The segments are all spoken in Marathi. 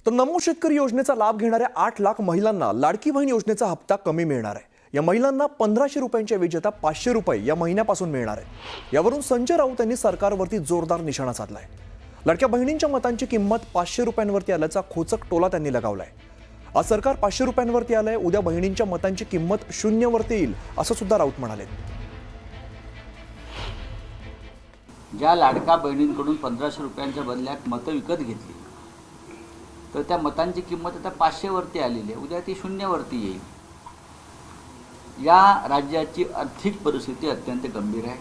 तर नमो शेतकरी योजनेचा लाभ घेणाऱ्या 8 लाख महिलांना लाडकी बहीण योजनेचा हप्ता कमी मिळणार आहे। या महिलांना 1500 रुपयांच्या ऐवजी आता 500 रुपये या महिन्यापासून मिळणार आहे। यावरून संजय राऊत यांनी सरकारवरती जोरदार निशाणा साधलाय। लाडक्या बहिणींच्या मतांची किंमत 500 रुपयांवरती आल्याचा खोचक टोला त्यांनी लगावलाय। आज सरकार 500 रुपयांवरती आलंय, उद्या बहिणींच्या मतांची किंमत 0 वरती येईल असं सुद्धा राऊत म्हणाले। ज्या लाडका बहिणींकडून 1500 रुपयांच्या बदल्यात मतं विकत घेतली तर त्या मतांची किंमत आता 500 वरती आलेली आहे, उद्या ती 0 वरती येईल। या राज्याची आर्थिक परिस्थिती अत्यंत गंभीर आहे।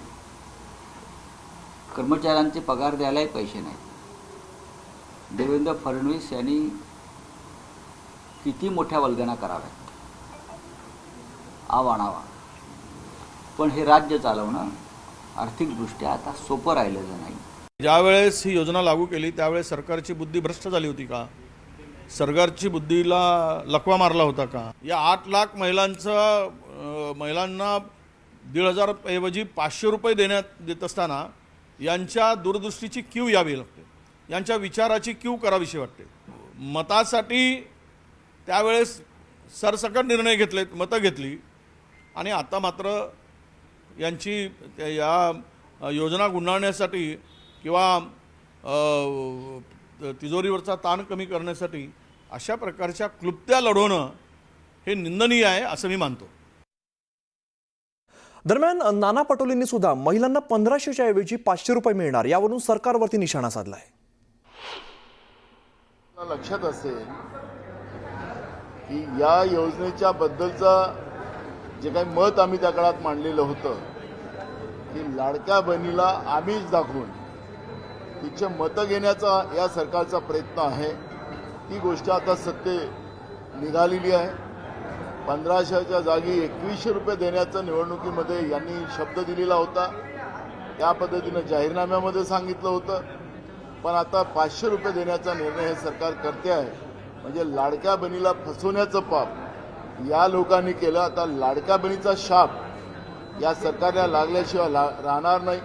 कर्मचाऱ्यांचे पगार द्यायलाही पैसे नाहीत। देवेंद्र फडणवीस यांनी किती मोठ्या वल्गना कराव्यात, आवाणावा, पण हे राज्य चालवणं आर्थिकदृष्ट्या आता सोपं राहिलेलं नाही। ज्यावेळेस ही योजना लागू केली त्यावेळेस सरकारची बुद्धी भ्रष्ट झाली होती का? सरकारची बुद्धीला लकवा मारला होता का? या 8 लाख महिलांना 1,500 ऐवजी 500 रुपये देत असताना यांच्या दूरदृष्टीची कीव यावी लागते, यांच्या विचाराची कीव करावीशी वाटते। मतासाठी त्यावेळेस सरसकट निर्णय घेतले, मतं घेतली, आणि आता मात्र यांची या योजना गुंडाळण्यासाठी किंवा तिजोरीवरचा ताण कमी करण्यासाठी अशा प्रकारच्या क्लुप्त्या लढवणं हे निंदनीय आहे असं मी मानतो। दरम्यान नाना पटोलेंनी सुद्धा महिलांना 1500च्या ऐवजी 500 रुपये मिळणार यावरून सरकारवरती निशाणा साधलाय। लक्षात असेल की या योजनेच्या बद्दलचा जे काही मत आम्ही त्या काळात मांडलेलं होतं की लाडक्या बहिणीला आमिष दाखवून तिचे मतं घेण्याचा या सरकारचा प्रयत्न आहे, ती गोष्ट आता सत्य निघालेली आहे। 1500च्या जागी 2100 रुपये देण्याचा निवडणुकीमध्ये यांनी शब्द दिलेला होता, त्या पद्धतीनं जाहीरनाम्यामध्ये सांगितलं होतं, पण आता 500 रुपये देण्याचा निर्णय हे सरकार करते आहे। म्हणजे लाडक्या बहिणीला फसवण्याचं पाप या लोकांनी केलं। आता लाडक्या बहिणीचा शाप या सरकारला लागल्याशिवाय राहणार नाही।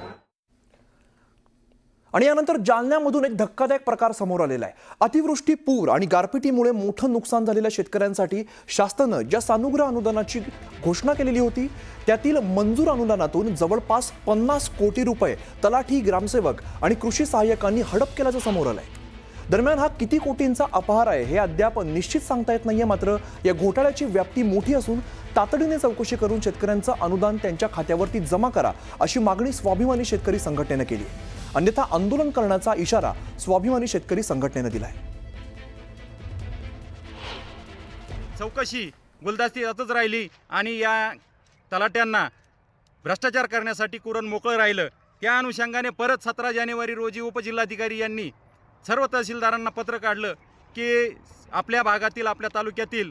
आणि यानंतर जालन्यामधून एक धक्कादायक प्रकार समोर आलेला आहे। अतिवृष्टी, पूर आणि गारपिटीमुळे मोठं नुकसान झालेल्या शेतकऱ्यांसाठी शासनानं ज्या सानुग्रह अनुदानाची घोषणा केलेली होती त्यातील मंजूर अनुदानातून जवळपास 50 कोटी रुपये तलाठी, ग्रामसेवक आणि कृषी सहाय्यकांनी हडप केल्याचं समोर आलंय। दरम्यान हा किती कोटींचा अपहार आहे हे अद्याप निश्चित सांगता येत नाहीये। मात्र या घोटाळ्याची व्याप्ती मोठी असून तातडीने चौकशी करून शेतकऱ्यांचं अनुदान त्यांच्या खात्यावरती जमा करा अशी मागणी स्वाभिमानी शेतकरी संघटनेनं केली। अन्यथा आंदोलन करण्याचा इशारा स्वाभिमानी शेतकरी संघटनेनं दिलाय। चौकशी गुलदस्त्यातच राहिली आणि या तलाट्यांना भ्रष्टाचार करण्यासाठी कुरण मोकळं राहिलं। त्या अनुषंगाने परत 17 जानेवारी रोजी उपजिल्हाधिकारी यांनी सर्व तहसीलदारांना पत्र काढलं की आपल्या भागातील, आपल्या तालुक्यातील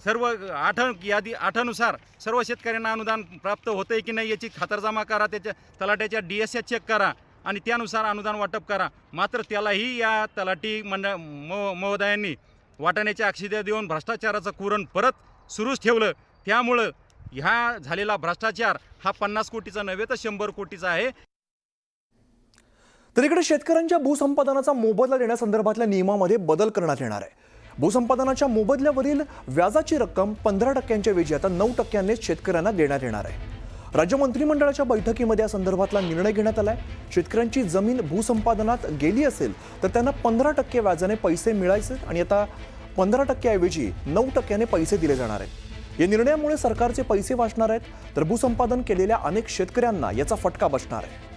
सर्व 8नुसार सर्व शेतकऱ्यांना अनुदान प्राप्त होतंय की नाही याची खातरजमा करा, त्याच्या तलाट्याच्या DSS चेक करा आणि त्यानुसार अनुदान वाटप करा। मात्र त्यालाही या तलाठी महोदयांनी वाटाण्याच्या अक्षिद्या देऊन भ्रष्टाचाराचं कुरण परत सुरूच ठेवलं। त्यामुळं ह्या झालेला भ्रष्टाचार हा 50 कोटीचा नव्हे तर 100 कोटीचा आहे। तर इकडे शेतकऱ्यांच्या भूसंपादनाचा मोबदला देण्यासंदर्भातल्या नियमामध्ये बदल करण्यात येणार आहे। भूसंपादनाच्या मोबदल्यावरील व्याजाची रक्कम 15% ऐवजी आता 9%नेच शेतकऱ्यांना देण्यात येणार आहे। राज्य मंत्रिमंडळाच्या बैठकीमध्ये या संदर्भातला निर्णय घेण्यात आलाय। शेतकऱ्यांची जमीन भूसंपादनात गेली असेल तर त्यांना 15% व्याजाने पैसे मिळायचे आणि आता 15% ऐवजी 9%ने पैसे दिले जाणार आहेत। या निर्णयामुळे सरकारचे पैसे वाचणार आहेत, तर भूसंपादन केलेल्या अनेक शेतकऱ्यांना याचा फटका बसणार आहे।